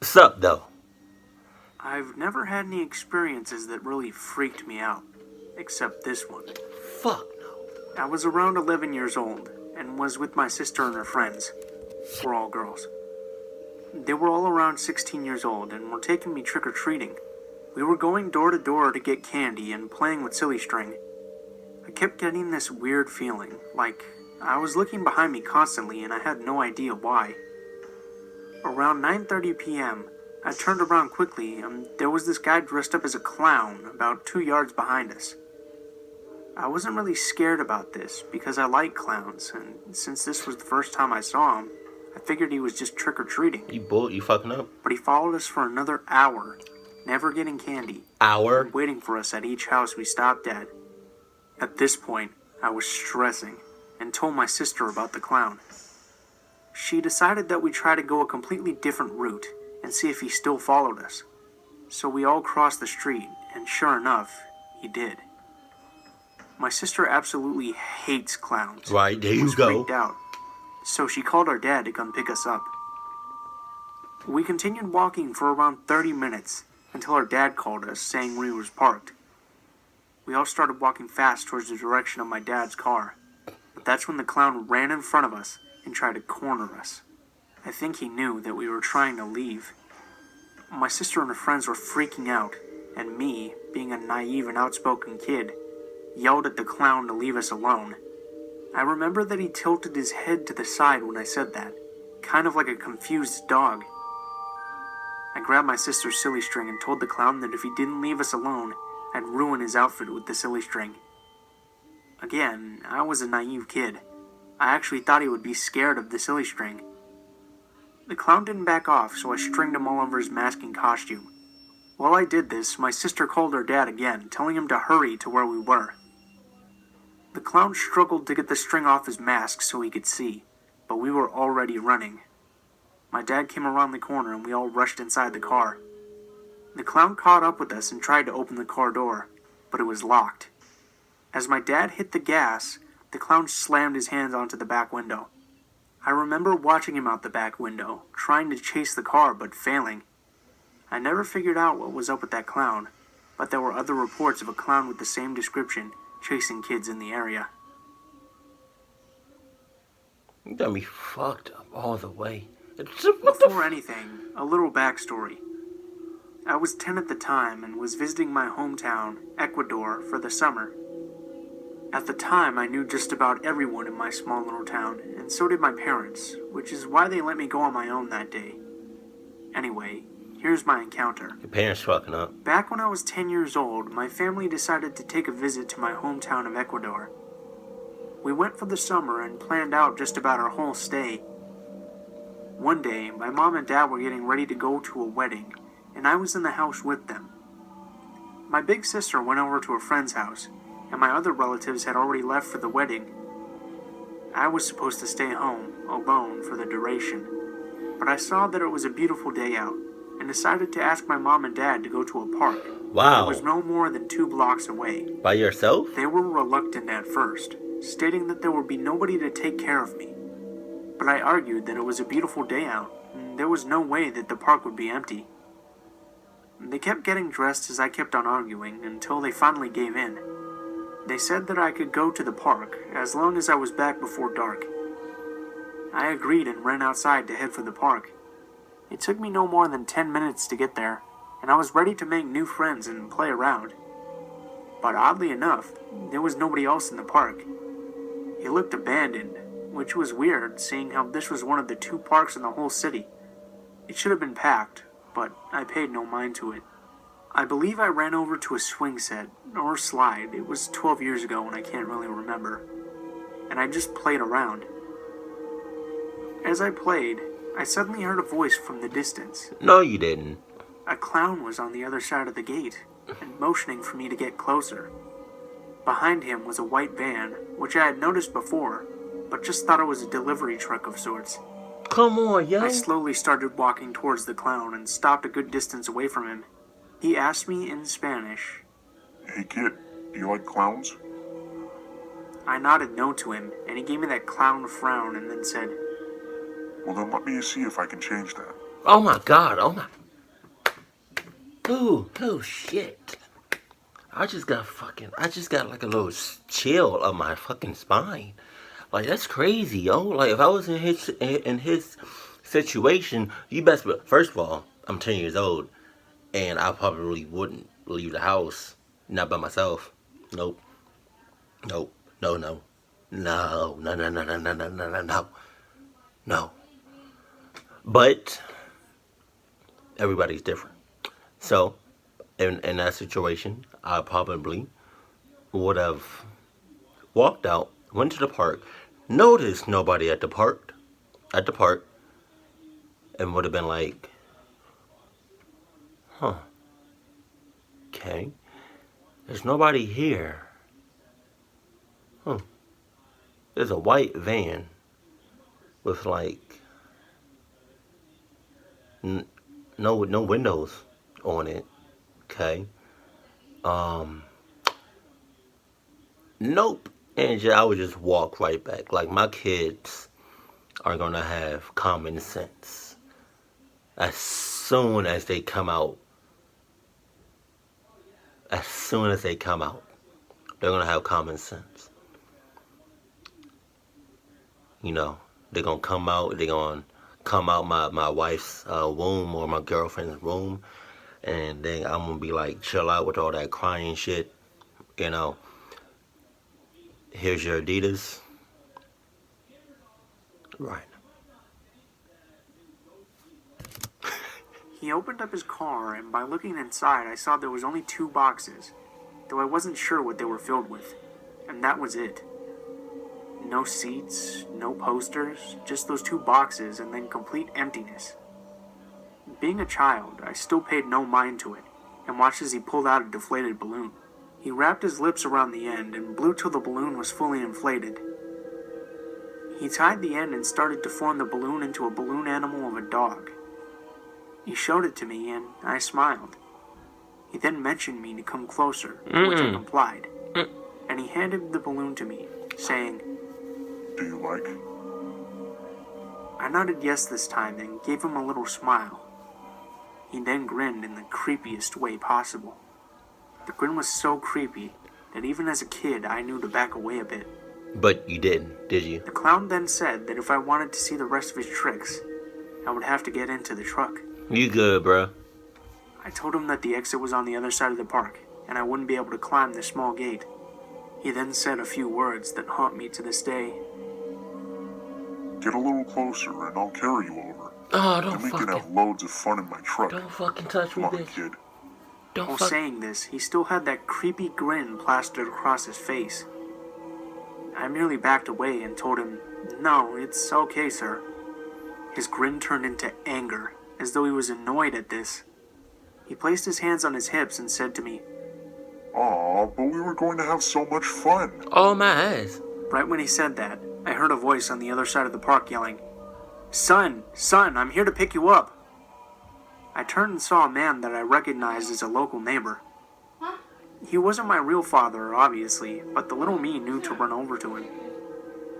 Sup, though? I've never had any experiences that really freaked me out, except this one. Fuck no. I was around 11 years old and was with my sister and her friends. We're all girls. They were all around 16 years old and were taking me trick-or-treating. We were going door to door to get candy and playing with silly string. I kept getting this weird feeling, like I was looking behind me constantly and I had no idea why. Around 9:30 p.m., I turned around quickly and there was this guy dressed up as a clown about 2 yards behind us. I wasn't really scared about this because I like clowns, and since this was the first time I saw him, I figured he was just trick-or-treating. You fucking up? But he followed us for another hour, never getting candy. Hour? Waiting for us at each house we stopped at. At this point, I was stressing and told my sister about the clown. She decided that we try to go a completely different route and see if he still followed us. So we all crossed the street, and sure enough, he did. My sister absolutely hates clowns. Right, there you was go. Freaked out. So she called our dad to come pick us up. We continued walking for around 30 minutes until our dad called us saying we was parked. We all started walking fast towards the direction of my dad's car. But that's when the clown ran in front of us and tried to corner us. I think he knew that we were trying to leave. My sister and her friends were freaking out, and me, being a naive and outspoken kid, yelled at the clown to leave us alone. I remember that he tilted his head to the side when I said that, kind of like a confused dog. I grabbed my sister's silly string and told the clown that if he didn't leave us alone, I'd ruin his outfit with the silly string. Again, I was a naive kid. I actually thought he would be scared of the silly string. The clown didn't back off, so I stringed him all over his masking costume. While I did this, my sister called her dad again, telling him to hurry to where we were. The clown struggled to get the string off his mask so he could see, but we were already running. My dad came around the corner and we all rushed inside the car. The clown caught up with us and tried to open the car door, but it was locked. As my dad hit the gas, the clown slammed his hands onto the back window. I remember watching him out the back window, trying to chase the car but failing. I never figured out what was up with that clown, but there were other reports of a clown with the same description chasing kids in the area. You got me fucked up all the way. Before anything, a little backstory. I was 10 at the time and was visiting my hometown, Ecuador, for the summer. At the time, I knew just about everyone in my small little town, and so did my parents, which is why they let me go on my own that day. Anyway, here's my encounter. Your parents fucking up. Back when I was 10 years old, my family decided to take a visit to my hometown of Ecuador. We went for the summer and planned out just about our whole stay. One day, my mom and dad were getting ready to go to a wedding, and I was in the house with them. My big sister went over to a friend's house, and my other relatives had already left for the wedding. I was supposed to stay home, alone, for the duration, but I saw that it was a beautiful day out, and decided to ask my mom and dad to go to a park. Wow. It was no more than 2 blocks away. By yourself? They were reluctant at first, stating that there would be nobody to take care of me. But I argued that it was a beautiful day out, and there was no way that the park would be empty. They kept getting dressed as I kept on arguing, until they finally gave in. They said that I could go to the park, as long as I was back before dark. I agreed and ran outside to head for the park. It took me no more than 10 minutes to get there, and I was ready to make new friends and play around. But oddly enough, there was nobody else in the park. It looked abandoned, which was weird, seeing how this was one of the 2 parks in the whole city. It should have been packed, but I paid no mind to it. I believe I ran over to a swing set, or slide. It was 12 years ago and I can't really remember. And I just played around. As I played, I suddenly heard a voice from the distance. No, you didn't. A clown was on the other side of the gate, and motioning for me to get closer. Behind him was a white van, which I had noticed before, but just thought it was a delivery truck of sorts. Come on, yo. I slowly started walking towards the clown and stopped a good distance away from him. He asked me in Spanish, "Hey kid, do you like clowns?" I nodded no to him, and he gave me that clown frown and then said, "Well then let me see if I can change that." Oh my god, oh my Ooh, oh shit. I just got like a little chill up my fucking spine. Like, that's crazy, yo. Like, if I was in his situation, you best. First of all, I'm 10 years old, and I probably wouldn't leave the house, not by myself. Nope, nope, no, no, no, no, no, no, no, no, no, no, no, no, no. But everybody's different. So, in that situation, I probably would have walked out, went to the park, noticed nobody at the park, and would have been like, huh, okay, there's nobody here. Huh. There's a white van with like no windows on it. Okay. Nope. And I would just walk right back. Like, my kids are gonna have common sense as soon as they come out. As soon as they come out, they're gonna have common sense. You know, they're gonna come out. They're gonna come out my wife's womb or my girlfriend's womb, and then I'm gonna be like, chill out with all that crying shit. You know, here's your Adidas. Right. He opened up his car, and by looking inside, I saw there was only 2 boxes, though I wasn't sure what they were filled with, and that was it. No seats, no posters, just those 2 boxes, and then complete emptiness. Being a child, I still paid no mind to it, and watched as he pulled out a deflated balloon. He wrapped his lips around the end and blew till the balloon was fully inflated. He tied the end and started to form the balloon into a balloon animal of a dog. He showed it to me, and I smiled. He then mentioned me to come closer, which I complied, and he handed the balloon to me, saying, Do you like? I nodded yes this time and gave him a little smile. He then grinned in the creepiest way possible. The grin was so creepy that even as a kid I knew to back away a bit. But you didn't, did you? The clown then said that if I wanted to see the rest of his tricks, I would have to get into the truck. You good, bruh. I told him that the exit was on the other side of the park, and I wouldn't be able to climb the small gate. He then said a few words that haunt me to this day. Get a little closer and I'll carry you over. Oh, don't And we can fucking, have loads of fun in my truck. don't fucking touch me, Come on, bitch. kid. Don't While fuck. saying this, he still had that creepy grin plastered across his face. I merely backed away and told him, No, it's okay, sir. His grin turned into anger, as though he was annoyed at this. He placed his hands on his hips and said to me, Aw, but we were going to have so much fun. Oh, my ass. Right when he said that, I heard a voice on the other side of the park yelling, Son, I'm here to pick you up. I turned and saw a man that I recognized as a local neighbor. He wasn't my real father, obviously, but the little me knew to run over to him.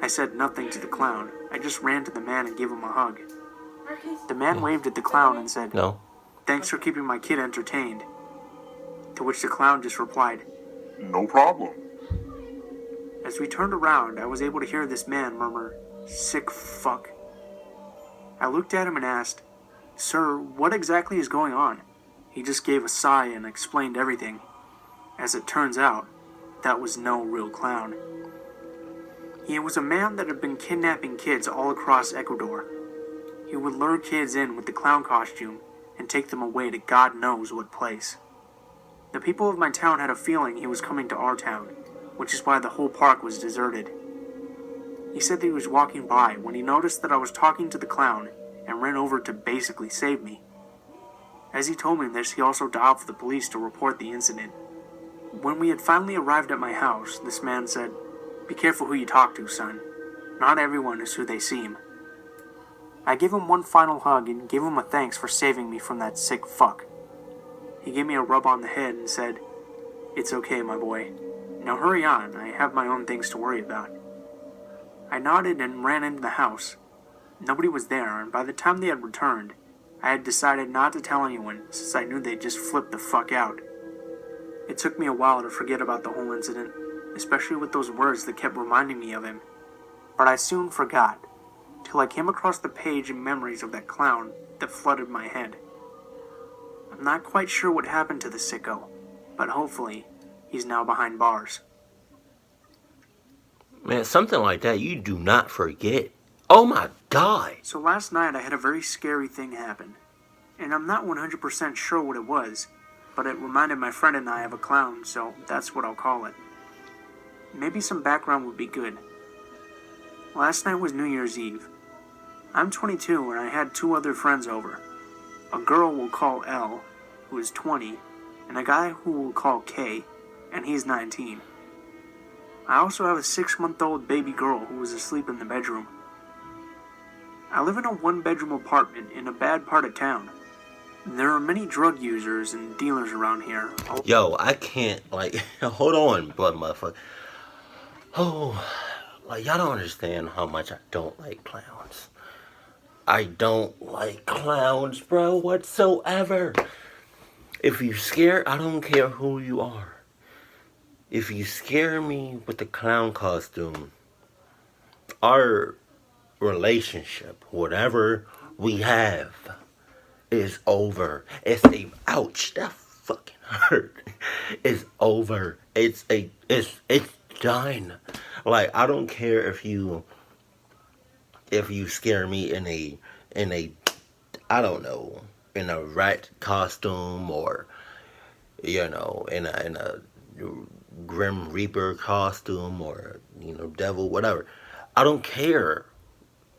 I said nothing to the clown. I just ran to the man and gave him a hug. The man waved at the clown and said, No. Thanks for keeping my kid entertained. To which the clown just replied, No problem. As we turned around, I was able to hear this man murmur, Sick fuck. I looked at him and asked, Sir, what exactly is going on? He just gave a sigh and explained everything. As it turns out, that was no real clown. He was a man that had been kidnapping kids all across Ecuador. He would lure kids in with the clown costume and take them away to God knows what place. The people of my town had a feeling he was coming to our town, which is why the whole park was deserted. He said that he was walking by when he noticed that I was talking to the clown and ran over to basically save me. As he told me this, he also dialed for the police to report the incident. When we had finally arrived at my house, this man said, Be careful who you talk to, son. Not everyone is who they seem. I gave him one final hug and gave him a thanks for saving me from that sick fuck. He gave me a rub on the head and said, It's okay, my boy. Now hurry on, I have my own things to worry about. I nodded and ran into the house. Nobody was there, and by the time they had returned, I had decided not to tell anyone since I knew they'd just flip the fuck out. It took me a while to forget about the whole incident, especially with those words that kept reminding me of him. But I soon forgot, till I came across the page in memories of that clown that flooded my head. I'm not quite sure what happened to the sicko, but hopefully, he's now behind bars. Man, something like that you do not forget. Oh my God. So last night I had a very scary thing happen, and I'm not 100% sure what it was, but it reminded my friend and I of a clown, so that's what I'll call it. Maybe some background would be good. Last night was New Year's Eve. I'm 22 and I had two other friends over. A girl we'll call L, who is 20, and a guy who we'll call K, and he's 19. I also have a 6-month-old baby girl who was asleep in the bedroom. I live in a 1-bedroom apartment in a bad part of town. There are many drug users and dealers around here. Yo, I can't, hold on, blood motherfucker. Oh, y'all don't understand how much I don't like clowns. I don't like clowns, bro, whatsoever. If you scare, I don't care who you are. If you scare me with the clown costume, our relationship, whatever we have, is over. Ouch, that fucking hurt. It's over. It's done. Like, I don't care if you scare me in a I don't know, in a rat costume, or in a Grim Reaper costume, or devil, whatever. I don't care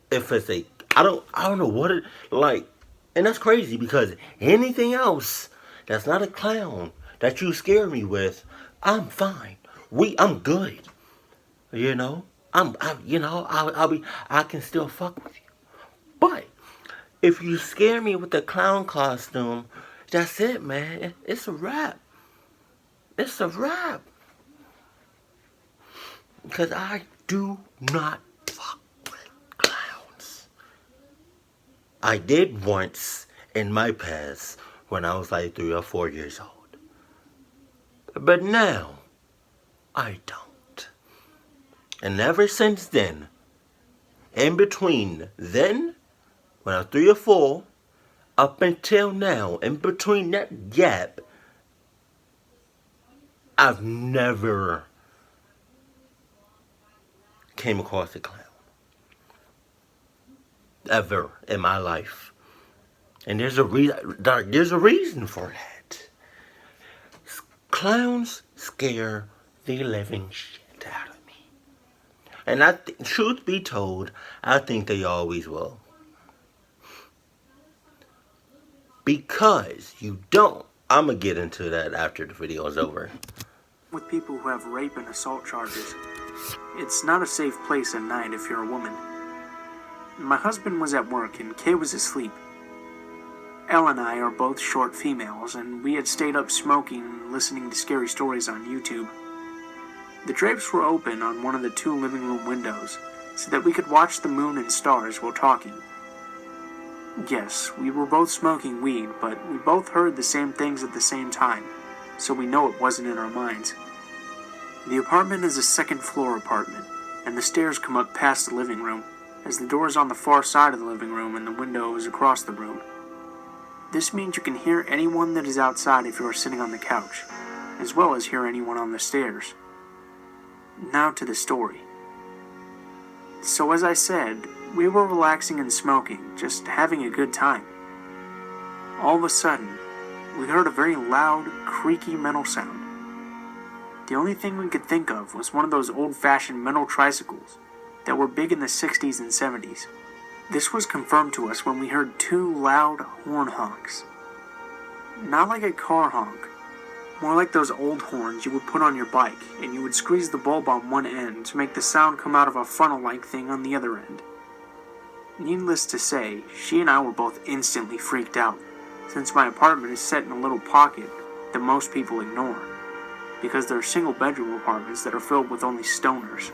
if it's I don't know what it like. And that's crazy, because anything else that's not a clown that you scare me with, I'm fine. I'm good. I can still fuck with you. But if you scare me with the clown costume, that's it, man. It's a wrap. It's a wrap. Because I do not fuck with clowns. I did once in my past when I was like 3 or 4 years old. But now, I don't. And ever since then, in between then, when I was 3 or 4, up until now, in between that gap, I've never came across a clown. Ever in my life. And there's a reason for that. Clowns scare the living shit out of me. And truth be told, I think they always will. Because you don't. I'm going to get into that after the video is over. With people who have rape and assault charges. It's not a safe place at night if you're a woman. My husband was at work and Kay was asleep. Elle and I are both short females, and we had stayed up smoking and listening to scary stories on YouTube. The drapes were open on one of the 2 living room windows, so that we could watch the moon and stars while talking. Yes, we were both smoking weed, but we both heard the same things at the same time, so we know it wasn't in our minds. The apartment is a 2nd-floor apartment, and the stairs come up past the living room, as the door is on the far side of the living room and the window is across the room. This means you can hear anyone that is outside if you are sitting on the couch, as well as hear anyone on the stairs. Now to the story. So as I said, we were relaxing and smoking, just having a good time. All of a sudden, we heard a very loud, creaky metal sound. The only thing we could think of was one of those old-fashioned metal tricycles that were big in the 60s and 70s. This was confirmed to us when we heard 2 loud horn honks. Not like a car honk, more like those old horns you would put on your bike, and you would squeeze the bulb on one end to make the sound come out of a funnel-like thing on the other end. Needless to say, she and I were both instantly freaked out, since my apartment is set in a little pocket that most people ignore, because there are single-bedroom apartments that are filled with only stoners.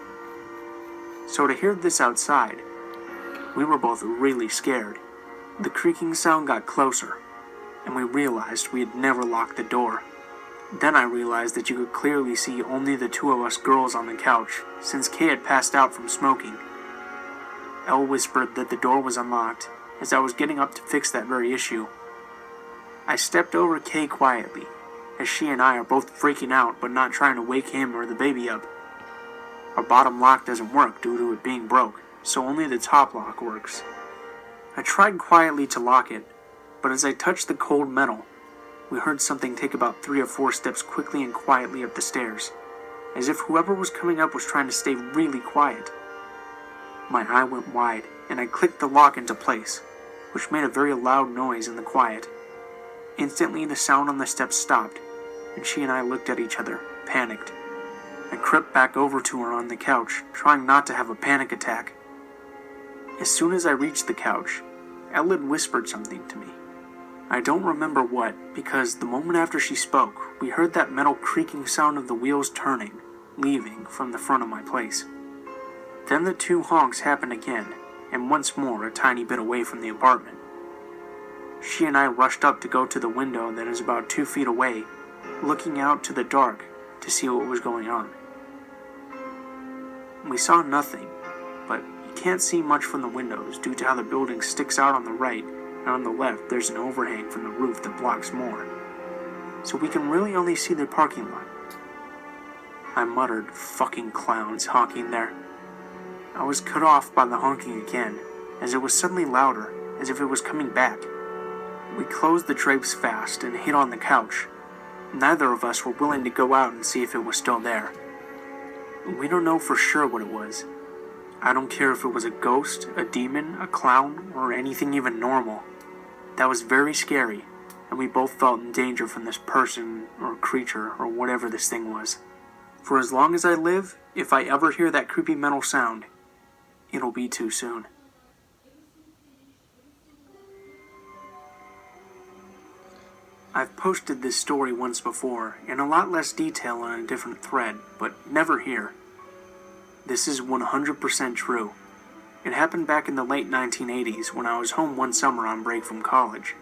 So to hear this outside, we were both really scared. The creaking sound got closer, and we realized we had never locked the door. Then I realized that you could clearly see only the two of us girls on the couch, since Kay had passed out from smoking. Elle whispered that the door was unlocked, as I was getting up to fix that very issue. I stepped over Kay quietly, as she and I are both freaking out but not trying to wake him or the baby up. Our bottom lock doesn't work due to it being broke, so only the top lock works. I tried quietly to lock it, but as I touched the cold metal, we heard something take about 3 or 4 steps quickly and quietly up the stairs, as if whoever was coming up was trying to stay really quiet. My eye went wide, and I clicked the lock into place, which made a very loud noise in the quiet. Instantly, the sound on the steps stopped, and she and I looked at each other, panicked. I crept back over to her on the couch, trying not to have a panic attack. As soon as I reached the couch, Elle had whispered something to me. I don't remember what, because the moment after she spoke, we heard that metal creaking sound of the wheels turning, leaving from the front of my place. Then the 2 honks happened again, and once more a tiny bit away from the apartment. She and I rushed up to go to the window that is about 2 feet away, looking out to the dark to see what was going on. We saw nothing, but you can't see much from the windows due to how the building sticks out on the right, and on the left there's an overhang from the roof that blocks more. So we can really only see the parking lot. I muttered, "Fucking clowns honking there." I was cut off by the honking again, as it was suddenly louder, as if it was coming back. We closed the drapes fast and hid on the couch. Neither of us were willing to go out and see if it was still there. We don't know for sure what it was. I don't care if it was a ghost, a demon, a clown, or anything even normal. That was very scary, and we both felt in danger from this person or creature or whatever this thing was. For as long as I live, if I ever hear that creepy metal sound, it'll be too soon. I've posted this story once before, in a lot less detail on a different thread, but never here. This is 100% true. It happened back in the late 1980s when I was home one summer on break from college.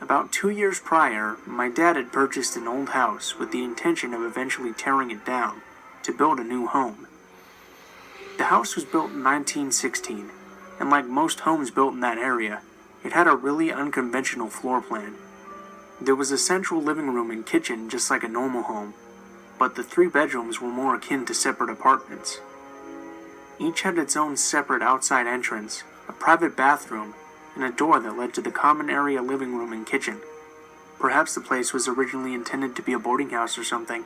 About 2 years prior, my dad had purchased an old house with the intention of eventually tearing it down to build a new home. The house was built in 1916, and like most homes built in that area, it had a really unconventional floor plan. There was a central living room and kitchen just like a normal home, but the 3 bedrooms were more akin to separate apartments. Each had its own separate outside entrance, a private bathroom, and a door that led to the common area living room and kitchen. Perhaps the place was originally intended to be a boarding house or something.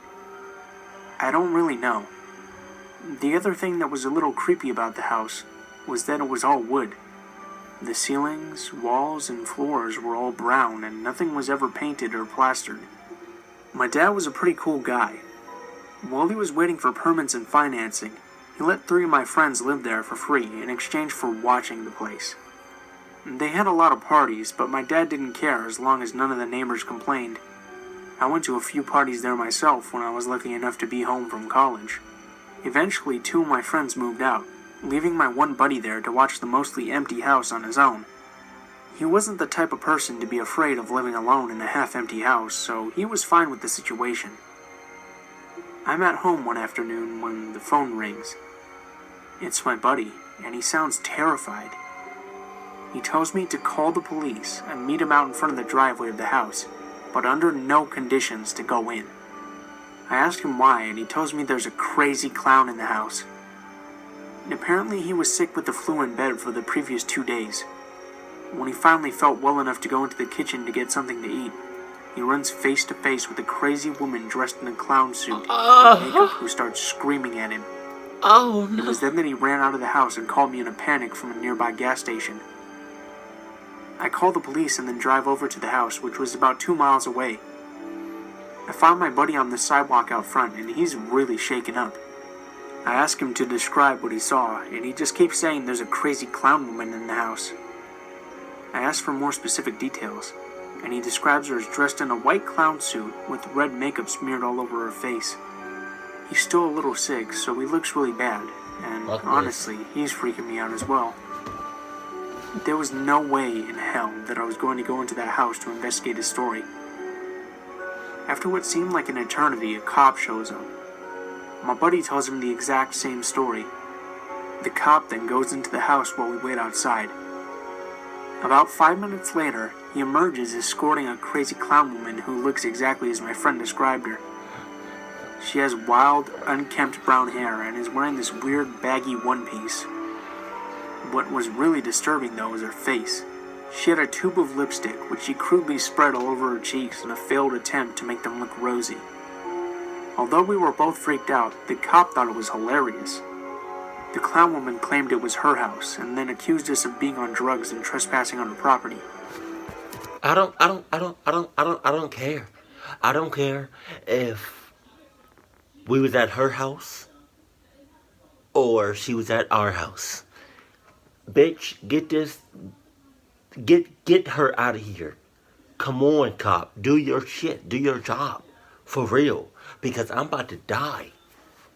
I don't really know. The other thing that was a little creepy about the house was that it was all wood. The ceilings, walls, and floors were all brown, and nothing was ever painted or plastered. My dad was a pretty cool guy. While he was waiting for permits and financing, he let 3 of my friends live there for free in exchange for watching the place. They had a lot of parties, but my dad didn't care as long as none of the neighbors complained. I went to a few parties there myself when I was lucky enough to be home from college. Eventually, 2 of my friends moved out, leaving my one buddy there to watch the mostly empty house on his own. He wasn't the type of person to be afraid of living alone in a half-empty house, so he was fine with the situation. I'm at home one afternoon when the phone rings. It's my buddy, and he sounds terrified. He tells me to call the police and meet him out in front of the driveway of the house, but under no conditions to go in. I ask him why, and he tells me there's a crazy clown in the house. And apparently he was sick with the flu in bed for the previous 2 days. When he finally felt well enough to go into the kitchen to get something to eat, he runs face to face with a crazy woman dressed in a clown suit and makeup who starts screaming at him. Oh no. It was then that he ran out of the house and called me in a panic from a nearby gas station. I call the police and then drive over to the house, which was about 2 miles away. I found my buddy on the sidewalk out front, and he's really shaken up. I ask him to describe what he saw, and he just keeps saying there's a crazy clown woman in the house. I ask for more specific details, and he describes her as dressed in a white clown suit with red makeup smeared all over her face. He's still a little sick, so he looks really bad, and honestly, he's freaking me out as well. There was no way in hell that I was going to go into that house to investigate his story. After what seemed like an eternity, a cop shows up. My buddy tells him the exact same story. The cop then goes into the house while we wait outside. About 5 minutes later, he emerges escorting a crazy clown woman who looks exactly as my friend described her. She has wild, unkempt brown hair and is wearing this weird baggy one-piece. What was really disturbing though was her face. She had a tube of lipstick which she crudely spread all over her cheeks in a failed attempt to make them look rosy. Although we were both freaked out, the cop thought it was hilarious. The clown woman claimed it was her house and then accused us of being on drugs and trespassing on her property. I don't care. I don't care if we was at her house or she was at our house. Bitch, get her out of here. Come on, cop. Do your shit. Do your job. For real. Because I'm about to die.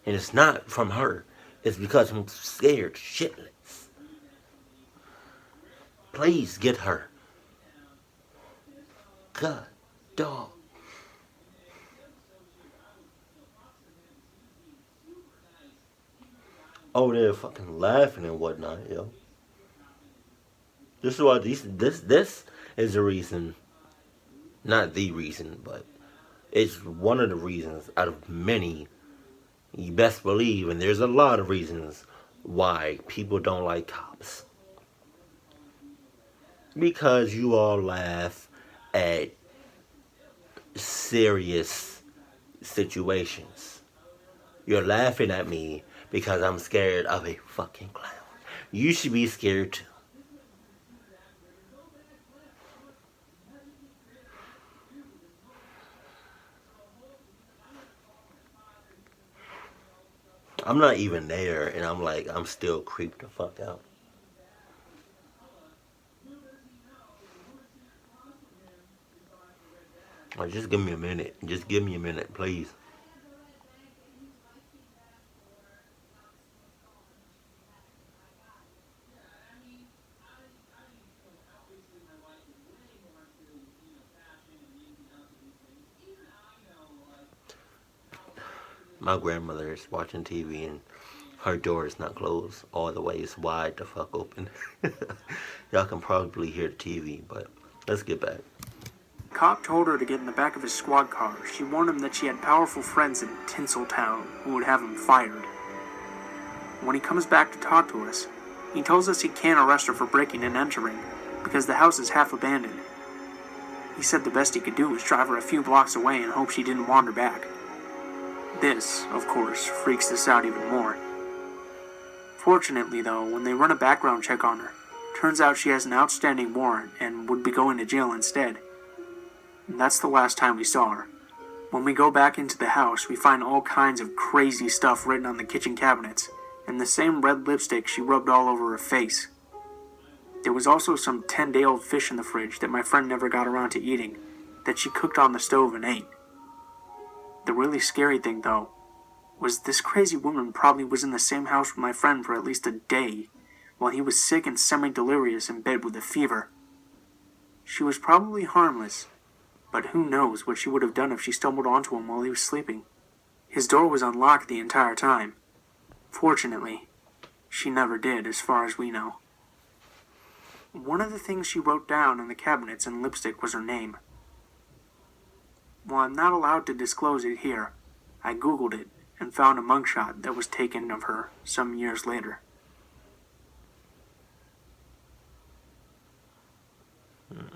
And it's not from her. It's because I'm scared shitless. Please get her. God, dog. Over there fucking laughing and whatnot, yo. This is why this is the reason, not the reason, but it's one of the reasons out of many. You best believe, and there's a lot of reasons why people don't like cops. Because you all laugh at serious situations. You're laughing at me because I'm scared of a fucking clown. You should be scared too. I'm not even there, and I'm still creeped the fuck out. Like, just give me a minute. Just give me a minute, please. My grandmother is watching TV and her door is not closed all the way. It's wide the fuck open. Y'all can probably hear the TV, but let's get back. Cop told her to get in the back of his squad car. She warned him that she had powerful friends in Tinseltown who would have him fired. When he comes back to talk to us, he tells us he can't arrest her for breaking and entering because the house is half abandoned. He said the best he could do was drive her a few blocks away and hope she didn't wander back. This, of course, freaks us out even more. Fortunately, though, when they run a background check on her, turns out she has an outstanding warrant and would be going to jail instead. And that's the last time we saw her. When we go back into the house, we find all kinds of crazy stuff written on the kitchen cabinets, and the same red lipstick she rubbed all over her face. There was also some 10-day-old fish in the fridge that my friend never got around to eating, that she cooked on the stove and ate. The really scary thing, though, was this crazy woman probably was in the same house with my friend for at least a day, while he was sick and semi-delirious in bed with a fever. She was probably harmless, but who knows what she would have done if she stumbled onto him while he was sleeping. His door was unlocked the entire time. Fortunately, she never did, as far as we know. One of the things she wrote down in the cabinets in lipstick was her name. While I'm not allowed to disclose it here, I googled it and found a mugshot that was taken of her some years later.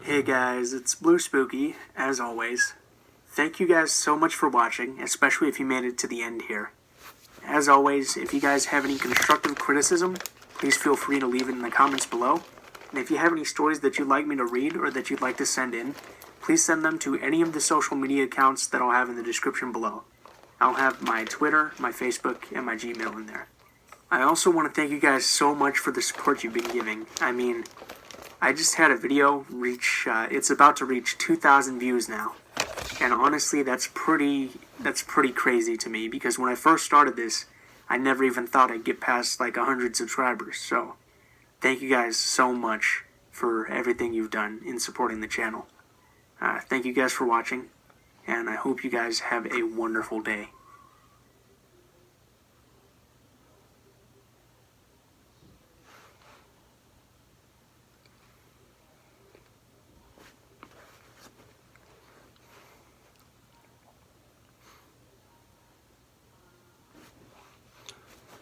Hey guys, it's Blue Spooky, as always. Thank you guys so much for watching, especially if you made it to the end here. As always, if you guys have any constructive criticism, please feel free to leave it in the comments below. And if you have any stories that you'd like me to read or that you'd like to send in, please send them to any of the social media accounts that I'll have in the description below. I'll have my Twitter, my Facebook, and my Gmail in there. I also want to thank you guys so much for the support you've been giving. I mean, I just had a video reach, it's about to reach 2,000 views now. And honestly, that's pretty crazy to me, because when I first started this, I never even thought I'd get past like 100 subscribers. So, thank you guys so much. for everything you've done in supporting the channel. Thank you guys for watching, and I hope you guys have a wonderful day.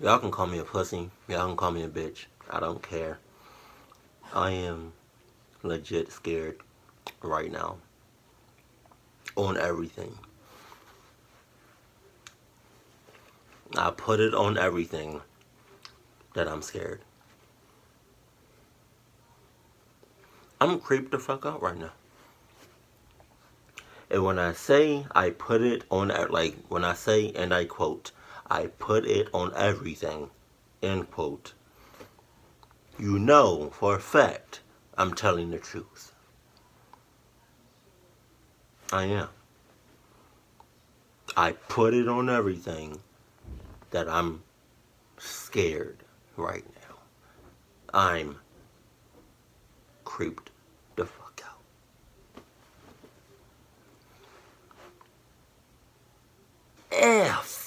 Y'all can call me a pussy. Y'all can call me a bitch. I don't care. I am legit scared right now. On everything. I put it on everything that I'm scared. I'm creeped the fuck out right now. And when I say I put it on, like, when I say, and I quote, I put it on everything, end quote, you know for a fact I'm telling the truth. I am. I put it on everything that I'm scared right now. I'm creeped the fuck out. F.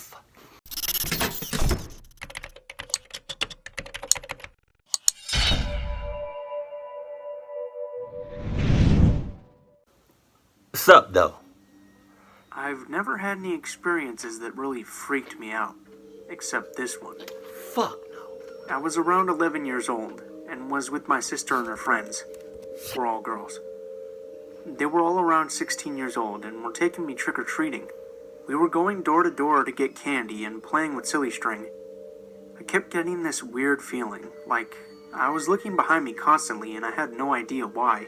Sup though? I've never had any experiences that really freaked me out, except this one. Fuck no. I was around 11 years old and was with my sister and her friends. We're all girls. They were all around 16 years old and were taking me trick-or-treating. We were going door to door to get candy and playing with silly string. I kept getting this weird feeling, like I was looking behind me constantly and I had no idea why.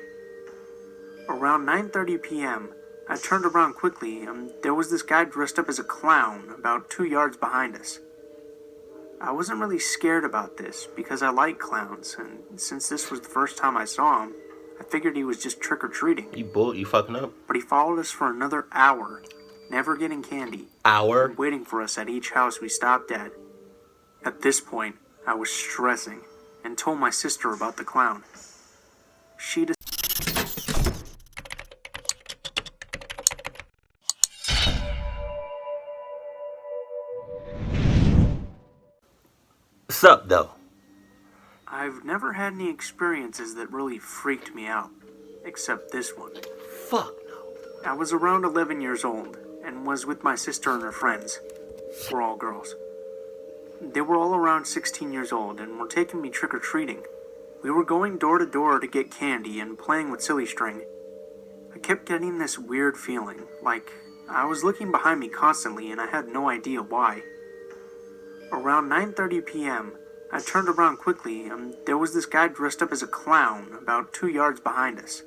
Around 9:30 p.m., I turned around quickly and there was this guy dressed up as a clown about 2 yards behind us. I wasn't really scared about this because I like clowns, and since this was the first time I saw him, I figured he was just trick-or-treating. You fucking up. But he followed us for another hour, never getting candy. Hour? Waiting for us at each house we stopped at. At this point, I was stressing and told my sister about the clown. She decided Sup though? I've never had any experiences that really freaked me out, except this one. Fuck no. I was around 11 years old and was with my sister and her friends. We're all girls. They were all around 16 years old and were taking me trick-or-treating. We were going door to door to get candy and playing with silly string. I kept getting this weird feeling, like I was looking behind me constantly and I had no idea why. Around 9:30 p.m., I turned around quickly and there was this guy dressed up as a clown about 2 yards behind us.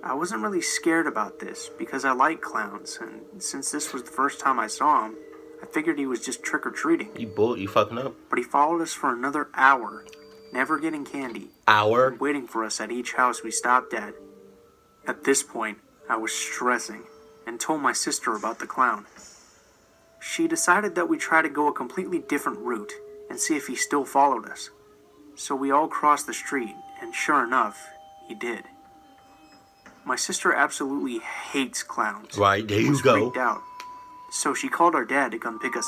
I wasn't really scared about this because I like clowns, and since this was the first time I saw him, I figured he was just trick-or-treating. You fucking up. But he followed us for another hour, never getting candy. Hour? Waiting for us at each house we stopped at. At this point, I was stressing and told my sister about the clown. She decided that we try to go a completely different route and see if he still followed us. So we all crossed the street, and sure enough, he did. My sister absolutely hates clowns. Right, there She you was go. freaked out. So she called our dad to come pick us up.